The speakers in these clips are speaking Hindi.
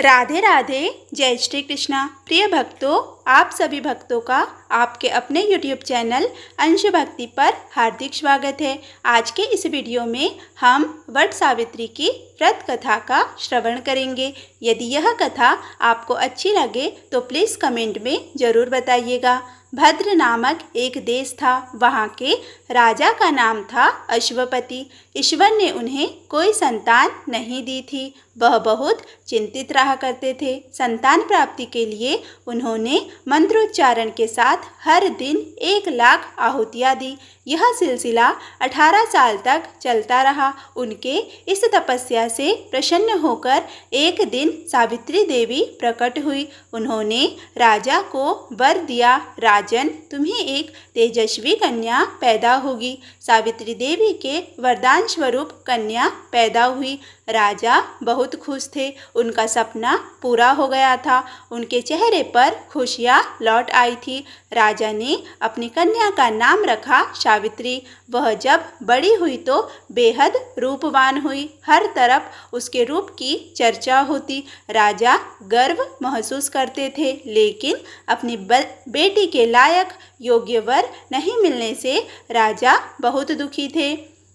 राधे राधे। जय श्री कृष्णा। प्रिय भक्तों, आप सभी भक्तों का आपके अपने YouTube चैनल अंश भक्ति पर हार्दिक स्वागत है। आज के इस वीडियो में हम वट सावित्री की व्रत कथा का श्रवण करेंगे। यदि यह कथा आपको अच्छी लगे तो प्लीज़ कमेंट में ज़रूर बताइएगा। भद्र नामक एक देश था। वहाँ के राजा का नाम था अश्वपति। ईश्वर ने उन्हें कोई संतान नहीं दी थी। वह बहुत चिंतित रहा करते थे। संतान प्राप्ति के लिए उन्होंने मंत्रोच्चारण के साथ हर दिन 1,00,000 आहुतियाँ दी। यह सिलसिला 18 साल तक चलता रहा। उनके इस तपस्या से प्रसन्न होकर एक दिन सावित्री देवी प्रकट हुई। उन्होंने राजा को वर दिया, राजन, तुम्हें एक तेजस्वी कन्या पैदा होगी। सावित्री देवी के वरदान स्वरूप कन्या पैदा हुई। राजा बहुत खुश थे। उनका सपना पूरा हो गया था। उनके चेहरे पर खुशियाँ लौट आई थी। राजा ने अपनी कन्या का नाम रखा सावित्री। वह जब बड़ी हुई तो बेहद रूपवान हुई। हर तरफ उसके रूप की चर्चा होती। राजा गर्व महसूस करते थे, लेकिन अपनी बेटी के लायक योग्य वर नहीं मिलने से राजा बहुत दुखी थे।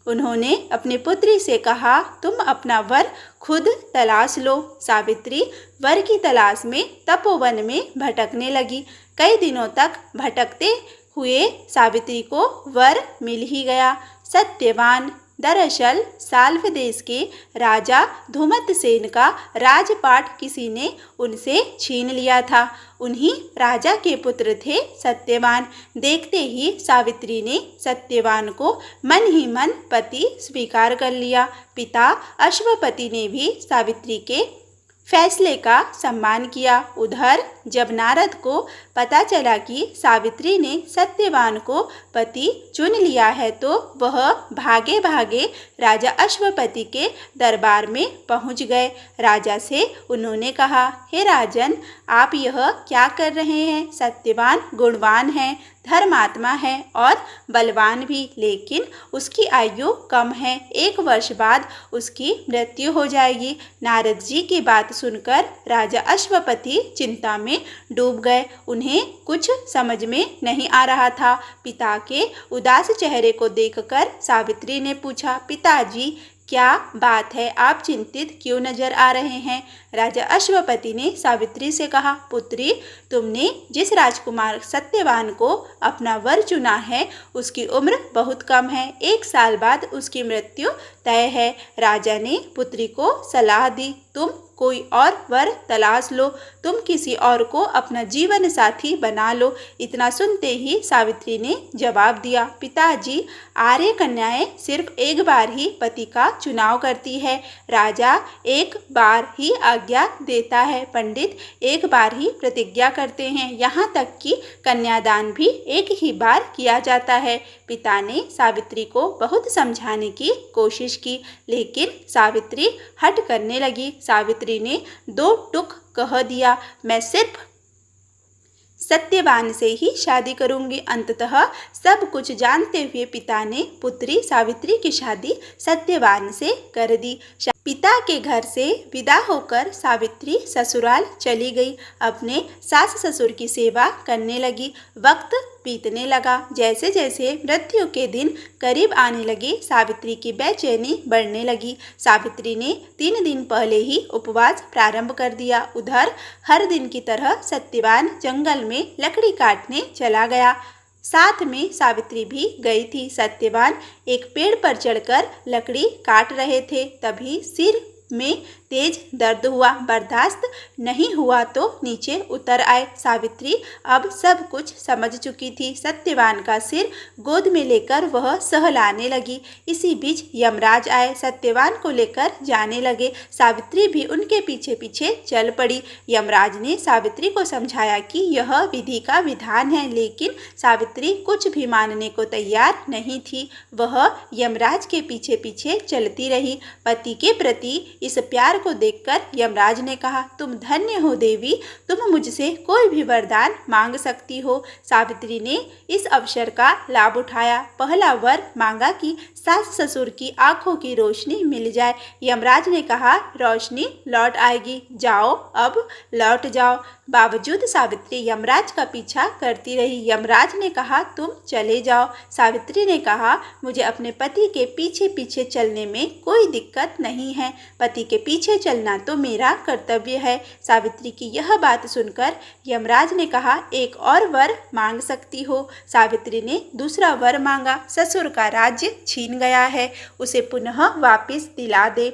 उन्होंने अपनी पुत्री से कहा, तुम अपना वर खुद तलाश लो। सावित्री वर की तलाश में तपोवन में भटकने लगी। कई दिनों तक भटकते हुए सावित्री को वर मिल ही गया, सत्यवान। दरअसल साल्व देश के राजा धुमतसेन का राजपाट किसी ने उनसे छीन लिया था। उन्हीं राजा के पुत्र थे सत्यवान। देखते ही सावित्री ने सत्यवान को मन ही मन पति स्वीकार कर लिया। पिता अश्वपति ने भी सावित्री के फैसले का सम्मान किया। उधर जब नारद को पता चला कि सावित्री ने सत्यवान को पति चुन लिया है तो वह भागे भागे राजा अश्वपति के दरबार में पहुंच गए। राजा से उन्होंने कहा, हे राजन, आप यह क्या कर रहे हैं? सत्यवान गुणवान है, धर्मात्मा है और बलवान भी, लेकिन उसकी आयु कम है। 1 वर्ष बाद उसकी मृत्यु हो जाएगी। नारद जी की बात सुनकर राजा अश्वपति चिंता में डूब गए। उन्हें कुछ समझ में नहीं आ रहा था। पिता के उदास चेहरे को देखकर सावित्री ने पूछा, पिताजी, क्या बात है? आप चिंतित क्यों नजर आ रहे हैं? राजा अश्वपति ने सावित्री से कहा, पुत्री, तुमने जिस राजकुमार सत्यवान को अपना वर चुना है उसकी उम्र बहुत कम है। 1 साल बाद उसकी मृत्यु तय है। राजा ने पुत्री को सलाह दी, तुम कोई और वर तलाश लो। तुम किसी और को अपना जीवन साथी बना लो। इतना सुनते ही सावित्री ने जवाब दिया, पिताजी, आर्य कन्याएं सिर्फ एक बार ही पति का चुनाव करती है। राजा एक बार ही आज्ञा देता है। पंडित एक बार ही प्रतिज्ञा करते हैं। यहाँ तक कि कन्यादान भी एक ही बार किया जाता है। पिता ने सावित्री को बहुत समझाने की कोशिश की, लेकिन सावित्री हठ करने लगी। सावित्री ने 2 टूक कह दिया, मैं सिर्फ सत्यवान से ही शादी करूंगी। अंततः सब कुछ जानते हुए पिता ने पुत्री सावित्री की शादी सत्यवान से कर दी। पिता के घर से विदा होकर सावित्री ससुराल चली गई। अपने सास ससुर की सेवा करने लगी। वक्त बीतने लगा। जैसे जैसे मृत्यु के दिन करीब आने लगे, सावित्री की बेचैनी बढ़ने लगी। सावित्री ने 3 दिन पहले ही उपवास प्रारंभ कर दिया। उधर हर दिन की तरह सत्यवान जंगल में लकड़ी काटने चला गया। साथ में सावित्री भी गई थी। सत्यवान एक पेड़ पर चढ़कर लकड़ी काट रहे थे। तभी सिर में तेज दर्द हुआ। बर्दाश्त नहीं हुआ तो नीचे उतर आए। सावित्री अब सब कुछ समझ चुकी थी। सत्यवान का सिर गोद में लेकर वह सहलाने लगी। इसी बीच यमराज आए, सत्यवान को लेकर जाने लगे। सावित्री भी उनके पीछे पीछे चल पड़ी। यमराज ने सावित्री को समझाया कि यह विधि का विधान है, लेकिन सावित्री कुछ भी मानने को तैयार नहीं थी। वह यमराज के पीछे पीछे चलती रही। पति के प्रति इस प्यार विचार को देखकर यमराज ने कहा, तुम धन्य हो देवी, तुम मुझसे कोई भी वरदान मांग सकती हो। सावित्री ने इस अवसर का लाभ उठाया। पहला वर मांगा कि सास ससुर की आंखों की रोशनी मिल जाए। यमराज ने कहा, रोशनी लौट आएगी, जाओ अब लौट जाओ। बावजूद सावित्री यमराज का पीछा करती रही। यमराज ने कहा, तुम चले जाओ। सावित्री ने कहा, मुझे अपने पति के पीछे पीछे चलने में कोई दिक्कत नहीं है। पति के पीछे चलना तो मेरा कर्तव्य है। सावित्री की यह बात सुनकर यमराज ने कहा, एक और वर मांग सकती हो। सावित्री ने दूसरा वर मांगा। ससुर का राज्य छीन गया है, उसे पुनः वापस दिला दे।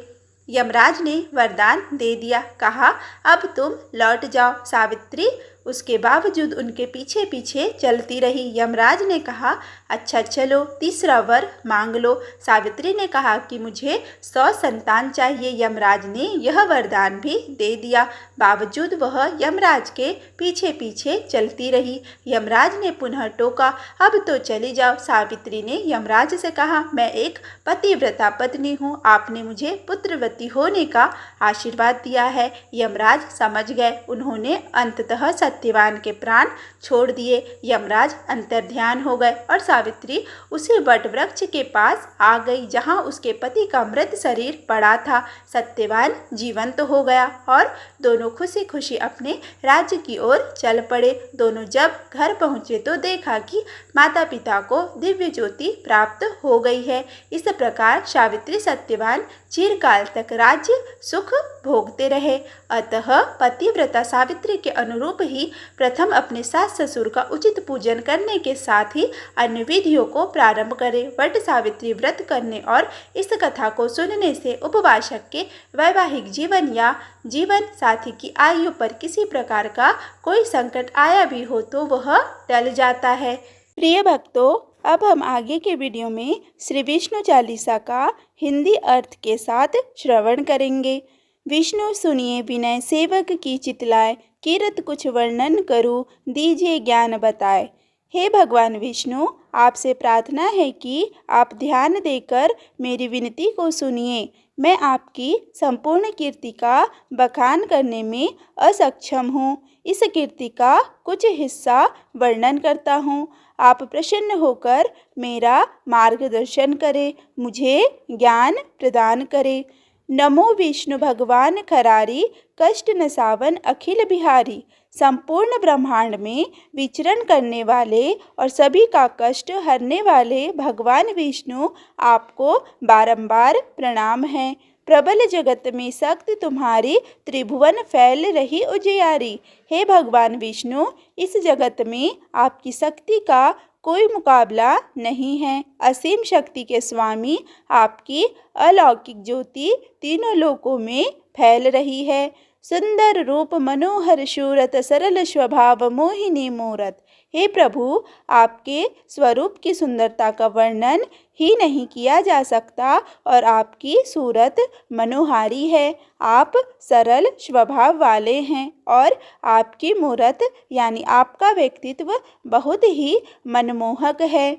यमराज ने वरदान दे दिया। कहा, अब तुम लौट जाओ। सावित्री उसके बावजूद उनके पीछे पीछे चलती रही। यमराज ने कहा, अच्छा चलो तीसरा वर मांग लो। सावित्री ने कहा कि मुझे 100 संतान चाहिए। यमराज ने यह वरदान भी दे दिया। बावजूद वह यमराज के पीछे पीछे चलती रही। यमराज ने पुनः टोका, अब तो चली जाओ। सावित्री ने यमराज से कहा, मैं एक पतिव्रता पत्नी हूँ, आपने मुझे पुत्रवती होने का आशीर्वाद दिया है। यमराज समझ गए। उन्होंने अंततः सत्यवान के प्राण छोड़ दिए। यमराज अंतर्ध्यान हो गए और सावित्री उसी वट वृक्ष के पास आ गई जहाँ उसके पति का मृत शरीर पड़ा था। सत्यवान जीवंत हो गया और दोनों खुशी खुशी अपने राज्य की ओर चल पड़े। दोनों जब घर पहुँचे तो देखा कि माता पिता को दिव्य ज्योति प्राप्त हो गई है। इस प्रकार सावित्री सत्यवान चिरकाल तक राज्य सुख भोगते रहे। अतः पतिव्रता सावित्री के अनुरूप ही प्रथम अपने सास ससुर का उचित पूजन करने के साथ ही अन्य विधियों को प्रारंभ करें। वट सावित्री व्रत करने और इस कथा को सुनने से उपवासक के वैवाहिक जीवन या जीवन साथी की आयु पर किसी प्रकार का कोई संकट आया भी हो तो वह टल जाता है। प्रिय भक्तों, अब हम आगे के वीडियो में श्री विष्णु चालीसा का हिंदी अर्थ के साथ श्रवण करेंगे। विष्णु सुनिए विनय सेवक की चितलाए, कीरत कुछ वर्णन करूँ दीजिए ज्ञान बताए। हे भगवान विष्णु, आपसे प्रार्थना है कि आप ध्यान देकर मेरी विनती को सुनिए। मैं आपकी संपूर्ण कीर्ति का बखान करने में असक्षम हूँ। इस कीर्ति का कुछ हिस्सा वर्णन करता हूँ। आप प्रसन्न होकर मेरा मार्गदर्शन करें, मुझे ज्ञान प्रदान करें। नमो विष्णु भगवान खरारी, कष्ट नसावन अखिल बिहारी। संपूर्ण ब्रह्मांड में विचरण करने वाले और सभी का कष्ट हरने वाले भगवान विष्णु, आपको बारंबार प्रणाम है। प्रबल जगत में शक्ति तुम्हारी, त्रिभुवन फैल रही उजियारी। हे भगवान विष्णु, इस जगत में आपकी शक्ति का कोई मुकाबला नहीं है। असीम शक्ति के स्वामी, आपकी अलौकिक ज्योति तीनों लोकों में फैल रही है। सुंदर रूप मनोहर शूरत, सरल स्वभाव मोहिनी मूरत। हे प्रभु, आपके स्वरूप की सुंदरता का वर्णन ही नहीं किया जा सकता और आपकी सूरत मनोहारी है। आप सरल स्वभाव वाले हैं और आपकी मूरत यानी आपका व्यक्तित्व बहुत ही मनमोहक है।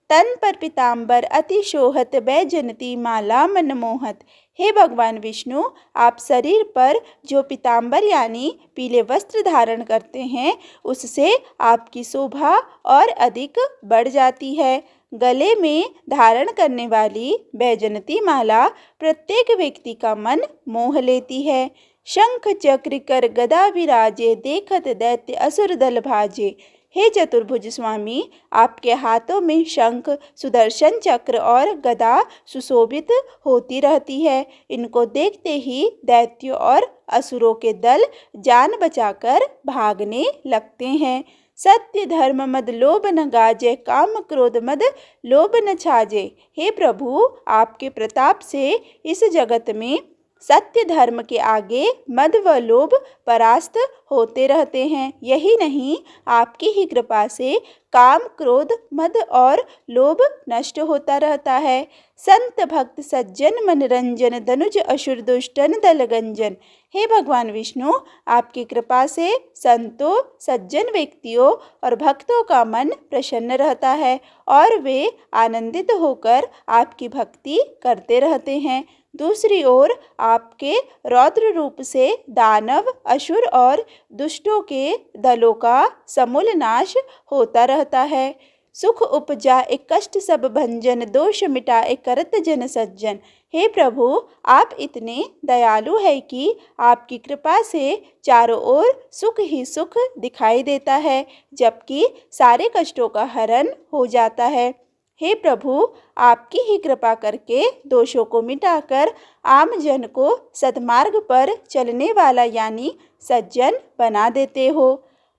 तन पर पीताम्बर अति शोहत, बैजयंती माला मनमोहत। हे भगवान विष्णु, आप शरीर पर जो पीताम्बर यानी पीले वस्त्र धारण करते हैं उससे आपकी शोभा और अधिक बढ़ जाती है। गले में धारण करने वाली बैजयंती माला प्रत्येक व्यक्ति का मन मोह लेती है। शंख चक्र कर गदा विराजे, देखत दैत्य असुर दल भाजे। हे चतुर्भुज स्वामी, आपके हाथों में शंख, सुदर्शन चक्र और गदा सुशोभित होती रहती है। इनको देखते ही दैत्यों और असुरों के दल जान बचाकर भागने लगते हैं। सत्य धर्म मद लोभ न गाजे, काम क्रोध मद लोभ न छाजे। हे प्रभु, आपके प्रताप से इस जगत में सत्य धर्म के आगे मद व लोभ परास्त होते रहते हैं। यही नहीं, आपकी ही कृपा से काम क्रोध मद और लोभ नष्ट होता रहता है। संत भक्त सज्जन मनरंजन, धनुज असुर दुष्टन दलगंजन। हे भगवान विष्णु, आपकी कृपा से संतों, सज्जन व्यक्तियों और भक्तों का मन प्रसन्न रहता है और वे आनंदित होकर आपकी भक्ति करते रहते हैं। दूसरी ओर आपके रौद्र रूप से दानव, असुर और दुष्टों के दलों का समूल नाश होता रहता है। सुख उपजा एक कष्ट सब भंजन, दोष मिटा एक करत जन सज्जन। हे प्रभु, आप इतने दयालु है कि आपकी कृपा से चारों ओर सुख ही सुख दिखाई देता है, जबकि सारे कष्टों का हरण हो जाता है। हे प्रभु, आपकी ही कृपा करके दोषों को मिटाकर आम जन को सद्मार्ग पर चलने वाला यानी सज्जन बना देते हो।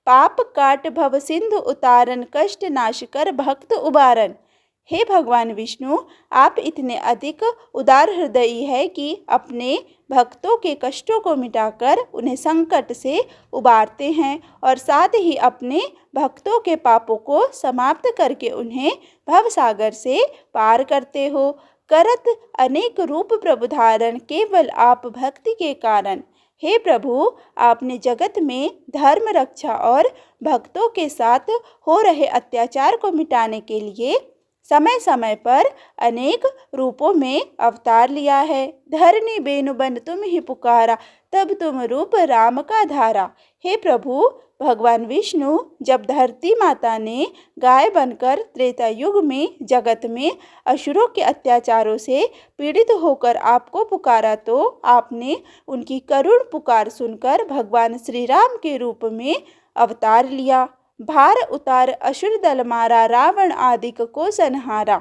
पाप काट भव सिंधु उतारन, कष्ट नाश कर भक्त उबारन। हे भगवान विष्णु, आप इतने अधिक उदार हृदयी है कि अपने भक्तों के कष्टों को मिटाकर उन्हें संकट से उबारते हैं और साथ ही अपने भक्तों के पापों को समाप्त करके उन्हें भवसागर से पार करते हो। करत अनेक रूप प्रभु धारण, केवल आप भक्ति के कारण। हे प्रभु, आपने जगत में धर्म रक्षा और भक्तों के साथ हो रहे अत्याचार को मिटाने के लिए समय समय पर अनेक रूपों में अवतार लिया है। धरनी बेनु बन तुम ही पुकारा, तब तुम रूप राम का धारा। हे प्रभु, भगवान विष्णु जब धरती माता ने गाय बनकर त्रेता युग में जगत में असुरों के अत्याचारों से पीड़ित होकर आपको पुकारा, तो आपने उनकी करुण पुकार सुनकर भगवान श्री राम के रूप में अवतार लिया। भार उतार असुर दल मारा, रावण आदिक को संहारा।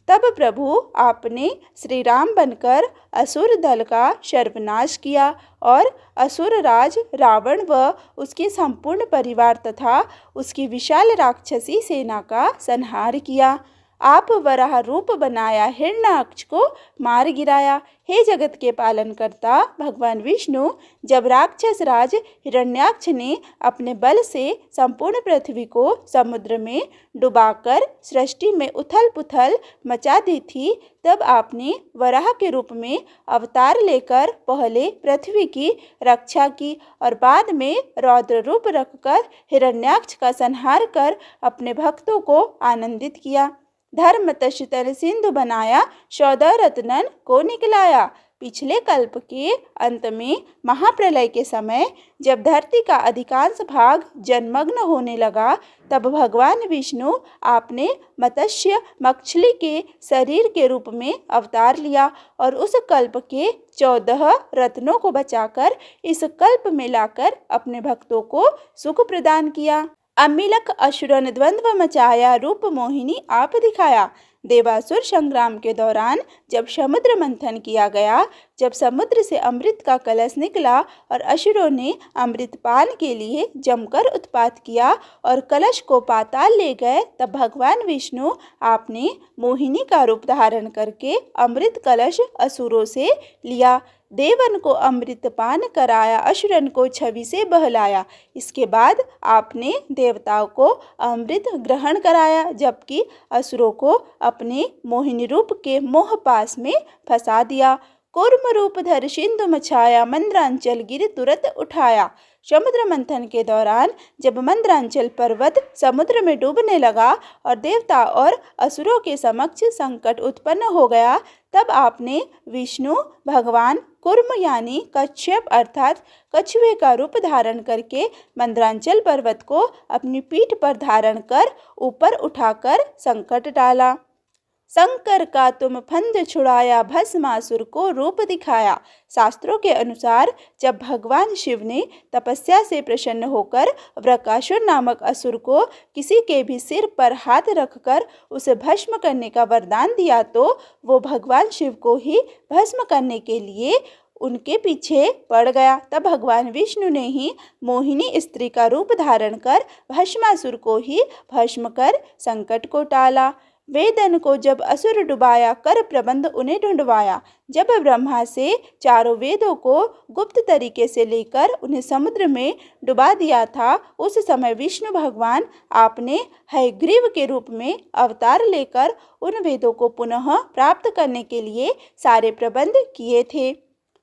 तब प्रभु आपने श्री राम बनकर असुर दल का सर्वनाश किया और असुर राज रावण व उसके संपूर्ण परिवार तथा उसकी विशाल राक्षसी सेना का संहार किया। आप वराह रूप बनाया, हिरण्याक्ष को मार गिराया। हे जगत के पालन करता भगवान विष्णु, जब राक्षस राज हिरण्याक्ष ने अपने बल से संपूर्ण पृथ्वी को समुद्र में डुबाकर सृष्टि में उथल पुथल मचा दी थी, तब आपने वराह के रूप में अवतार लेकर पहले पृथ्वी की रक्षा की और बाद में रौद्र रूप रखकर हिरण्याक्ष का संहार कर अपने भक्तों को आनंदित किया। धर्म तशतर सिंधु बनाया, 14 रत्नन को निकलाया। पिछले कल्प के अंत में महाप्रलय के समय जब धरती का अधिकांश भाग जलमग्न होने लगा, तब भगवान विष्णु आपने मत्स्य मछली के शरीर के रूप में अवतार लिया और उस कल्प के 14 रत्नों को बचाकर इस कल्प में लाकर अपने भक्तों को सुख प्रदान किया। अमिलक असुरन द्वंद्व मचाया, रूप मोहिनी आप दिखाया। देवासुर संग्राम के दौरान जब समुद्र मंथन किया गया, जब समुद्र से अमृत का कलश निकला और असुरों ने अमृत पान के लिए जमकर उत्पात किया और कलश को पाताल ले गए, तब भगवान विष्णु आपने मोहिनी का रूप धारण करके अमृत कलश असुरों से लिया। देवन को अमृत पान कराया, असुरन को छवि से बहलाया। इसके बाद आपने देवताओं को अमृत ग्रहण कराया, जबकि असुरों को अपने मोहिनी रूप के मोह पास में फंसा दिया। कूर्म रूप धर सिंधु मछाया, मंद्रांचल गिर तुरत उठाया। समुद्र मंथन के दौरान जब मंद्रांचल पर्वत समुद्र में डूबने लगा और देवता और असुरों के समक्ष संकट उत्पन्न हो गया, तब आपने विष्णु भगवान कूर्म यानी कच्छप अर्थात कछुए का रूप धारण करके मंद्रांचल पर्वत को अपनी पीठ पर धारण कर ऊपर उठाकर संकट टाला। शंकर का तुम फंद छुड़ाया, भस्मासुर को रूप दिखाया। शास्त्रों के अनुसार जब भगवान शिव ने तपस्या से प्रसन्न होकर वृकासुर नामक असुर को किसी के भी सिर पर हाथ रखकर उसे भस्म करने का वरदान दिया, तो वो भगवान शिव को ही भस्म करने के लिए उनके पीछे पड़ गया। तब भगवान विष्णु ने ही मोहिनी स्त्री का रूप धारण कर भस्मासुर को ही भस्म कर संकट को टाला। वेदन को जब असुर डुबाया, कर प्रबंध उन्हें ढूंढवाया। जब ब्रह्मा से चारों वेदों को गुप्त तरीके से लेकर उन्हें समुद्र में डुबा दिया था, उस समय विष्णु भगवान आपने हयग्रीव के रूप में अवतार लेकर उन वेदों को पुनः प्राप्त करने के लिए सारे प्रबंध किए थे।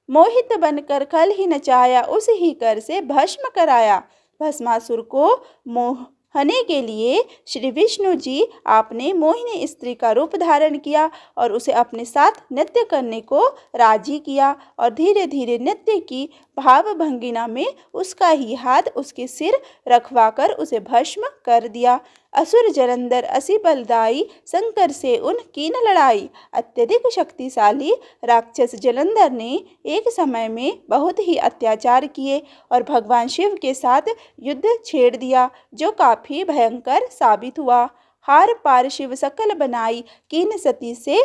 मोहित बनकर खल ही नचाया, उस ही कर से भस्म कराया। भस्मासुर को मोह होने के लिए श्री विष्णु जी आपने मोहिनी स्त्री का रूप धारण किया और उसे अपने साथ नृत्य करने को राजी किया और धीरे धीरे नृत्य की भाव भंगिमा में उसका ही हाथ उसके सिर रखवाकर उसे भस्म कर दिया। असुर जलंधर असी बलदाई शंकर से उन कीन लड़ाई। अत्यधिक शक्तिशाली राक्षस जलंधर ने एक समय में बहुत ही अत्याचार किए और भगवान शिव के साथ युद्ध छेड़ दिया, जो काफी भयंकर साबित हुआ। हार पार शिव सकल बनाई, कीन सती से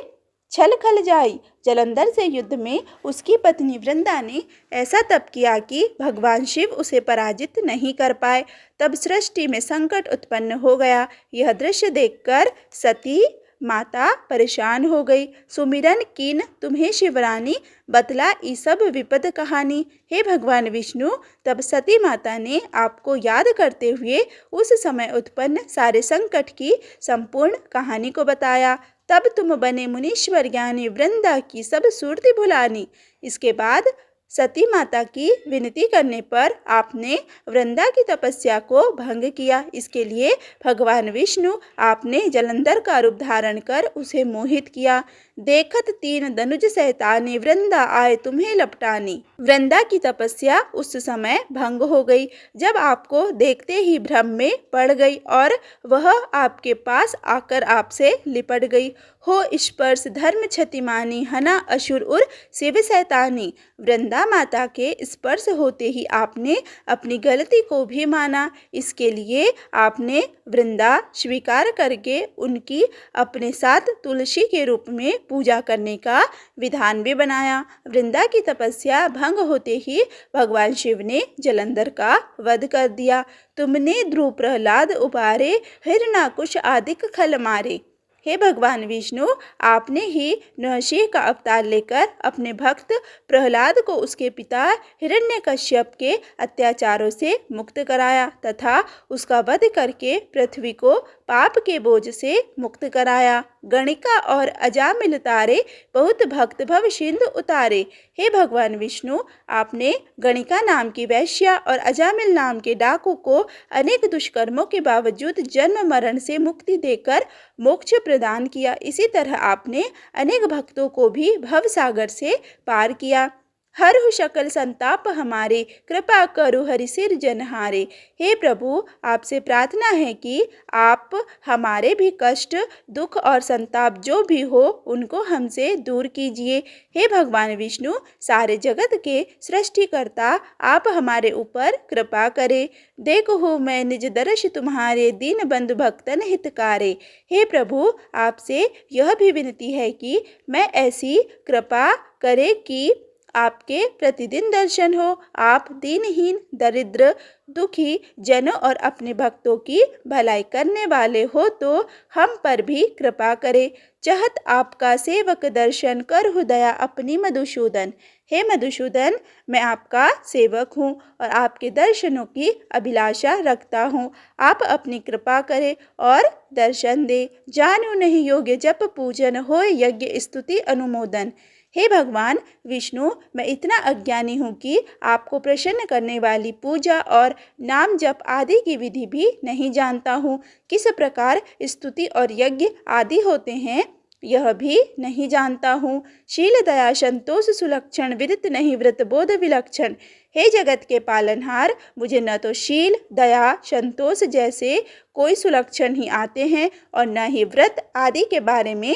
छल खल जाई। जलंधर से युद्ध में उसकी पत्नी वृंदा ने ऐसा तप किया कि भगवान शिव उसे पराजित नहीं कर पाए। तब सृष्टि में संकट उत्पन्न हो गया। यह दृश्य देखकर सती माता परेशान हो गई। सुमिरन कीन तुम्हें शिवरानी, बतला ई सब विपद कहानी। हे भगवान विष्णु, तब सती माता ने आपको याद करते हुए उस समय उत्पन्न सारे संकट की संपूर्ण कहानी को बताया। तब तुम बने मुनीश्वर ज्ञानी, वृंदा की सब सुरती भुलानी। इसके बाद सती माता की विनती करने पर आपने वृंदा की तपस्या को भंग किया। इसके लिए भगवान विष्णु आपने जलंधर का रूप धारण कर उसे मोहित किया। देखत तीन दनुज सैतानी, वृंदा आए तुम्हें लपटानी। वृंदा की तपस्या उस समय भंग हो गई जब आपको देखते ही भ्रम में पड़ गई और वह आपके पास आकर आपसे लिपट गई। हो स्पर्श धर्म क्षतिमानी, हना असुर उर शिव सैतानी। वृंदा माता के स्पर्श होते ही आपने अपनी गलती को भी माना। इसके लिए आपने वृंदा स्वीकार करके उनकी अपने साथ तुलसी के रूप में पूजा करने का विधान भी बनाया। वृंदा की तपस्या भंग होते ही भगवान शिव ने जलंधर का वध कर दिया। तुमने ध्रुव प्रहलाद उबारे, हिरणाकुश आदिक खल मारे। हे भगवान विष्णु, आपने ही नरसिंह का अवतार लेकर अपने भक्त प्रहलाद को उसके पिता हिरण्यकश्यप के अत्याचारों से मुक्त कराया तथा उसका वध करके पृथ्वी को पाप के बोझ से मुक्त कराया। गणिका और अजामिल तारे, बहुत भक्त भव सिंधु उतारे। हे भगवान विष्णु, आपने गणिका नाम की वैश्या और अजामिल नाम के डाकू को अनेक दुष्कर्मों के बावजूद जन्म मरण से मुक्ति देकर मोक्ष प्रदान किया। इसी तरह आपने अनेक भक्तों को भी भव सागर से पार किया। हरहु सकल संताप हमारे, कृपा करु हरि सिर जनहारे। हे प्रभु, आपसे प्रार्थना है कि आप हमारे भी कष्ट, दुख और संताप जो भी हो उनको हमसे दूर कीजिए। हे भगवान विष्णु, सारे जगत के सृष्टिकर्ता, आप हमारे ऊपर कृपा करें। देखो मैं निज दर्श तुम्हारे, दीन बंधु भक्तन हितकारे। हे प्रभु, आपसे यह भी विनती है कि मैं ऐसी कृपा करें कि आपके प्रतिदिन दर्शन हो। आप दीनहीन, दरिद्र, दुखी जनों और अपने भक्तों की भलाई करने वाले हो तो हम पर भी कृपा करें। चाहत आपका सेवक दर्शन कर हो दया अपनी मधुसूदन। हे मधुसूदन, मैं आपका सेवक हूँ और आपके दर्शनों की अभिलाषा रखता हूँ। आप अपनी कृपा करें और दर्शन दे। जानू नहीं योग्य जप पूजन, हो यज्ञ स्तुति अनुमोदन। हे भगवान विष्णु, मैं इतना अज्ञानी हूँ कि आपको प्रसन्न करने वाली पूजा और नाम जप आदि की विधि भी नहीं जानता हूँ। किस प्रकार स्तुति और यज्ञ आदि होते हैं यह भी नहीं जानता हूँ। शील दया संतोष सुलक्षण, विदित नहीं व्रत बोध विलक्षण। हे जगत के पालनहार, मुझे न तो शील दया संतोष जैसे कोई सुलक्षण ही आते हैं और न ही व्रत आदि के बारे में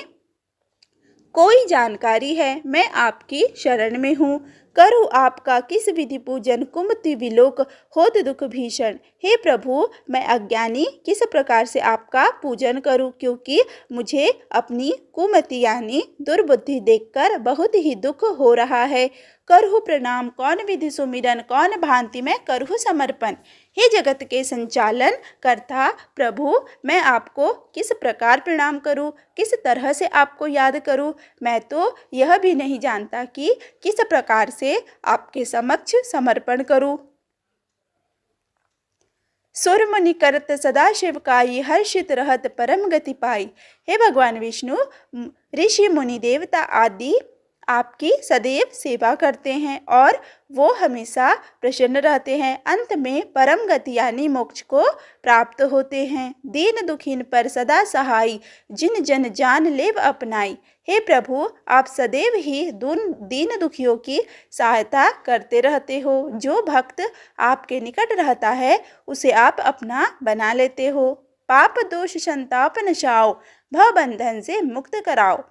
कोई जानकारी है। मैं आपकी शरण में हूँ। करूँ आपका किस विधि पूजन, कुमति विलोक होत दुख भीषण। हे प्रभु, मैं अज्ञानी किस प्रकार से आपका पूजन करूँ, क्योंकि मुझे अपनी कुमति यानी दुर्बुद्धि देखकर बहुत ही दुख हो रहा है। करहु प्रणाम कौन विधि सुमिरन, कौन भांति मैं करहु समर्पण। हे जगत के संचालन करता प्रभु, मैं आपको किस प्रकार प्रणाम करूं, किस तरह से आपको याद करूं। मैं तो यह भी नहीं जानता कि किस प्रकार से आपके समक्ष समर्पण करूं। सुर मुनि करत सदा शिवकाई, हर्षित रहत परम गति पाई। हे भगवान विष्णु, ऋषि मुनि देवता आदि आपकी सदैव सेवा करते हैं और वो हमेशा प्रसन्न रहते हैं। अंत में परम गति यानी मोक्ष को प्राप्त होते हैं। दीन दुखीन पर सदा सहाय, जिन जन जान लेव अपनाई। हे प्रभु, आप सदैव ही दीन दुखियों की सहायता करते रहते हो। जो भक्त आपके निकट रहता है उसे आप अपना बना लेते हो। पाप दोष संताप नशाओ, भव बंधन से मुक्त कराओ।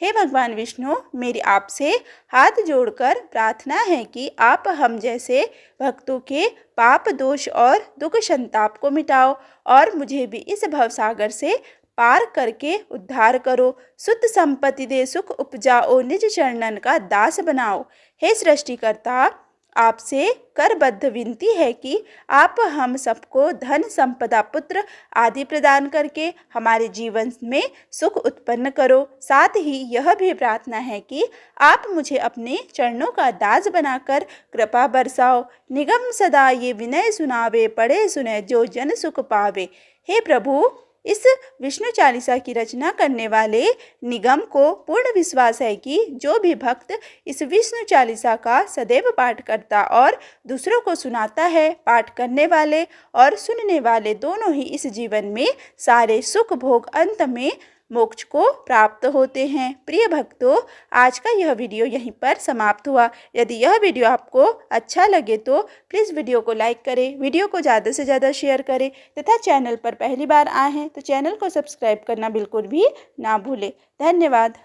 हे भगवान विष्णु, मेरी आपसे हाथ जोड़कर प्रार्थना है कि आप हम जैसे भक्तों के पाप दोष और दुख संताप को मिटाओ और मुझे भी इस भवसागर से पार करके उद्धार करो। शुद्ध संपत्ति दे सुख उपजाओ, निज चरणन का दास बनाओ। हे सृष्टिकर्ता, आपसे करबद्ध विनती है कि आप हम सबको धन संपदा पुत्र आदि प्रदान करके हमारे जीवन में सुख उत्पन्न करो। साथ ही यह भी प्रार्थना है कि आप मुझे अपने चरणों का दास बनाकर कृपा बरसाओ। निगम सदा ये विनय सुनावे, पढ़े सुने जो जन सुख पावे। हे प्रभु, इस विष्णु चालीसा की रचना करने वाले निगम को पूर्ण विश्वास है कि जो भी भक्त इस विष्णु चालीसा का सदैव पाठ करता और दूसरों को सुनाता है, पाठ करने वाले और सुनने वाले दोनों ही इस जीवन में सारे सुख भोग अंत में मोक्ष को प्राप्त होते हैं। प्रिय भक्तों, आज का यह वीडियो यहीं पर समाप्त हुआ। यदि यह वीडियो आपको अच्छा लगे तो प्लीज़ वीडियो को लाइक करें, वीडियो को ज़्यादा से ज़्यादा शेयर करें तथा चैनल पर पहली बार आए हैं तो चैनल को सब्सक्राइब करना बिल्कुल भी ना भूलें। धन्यवाद।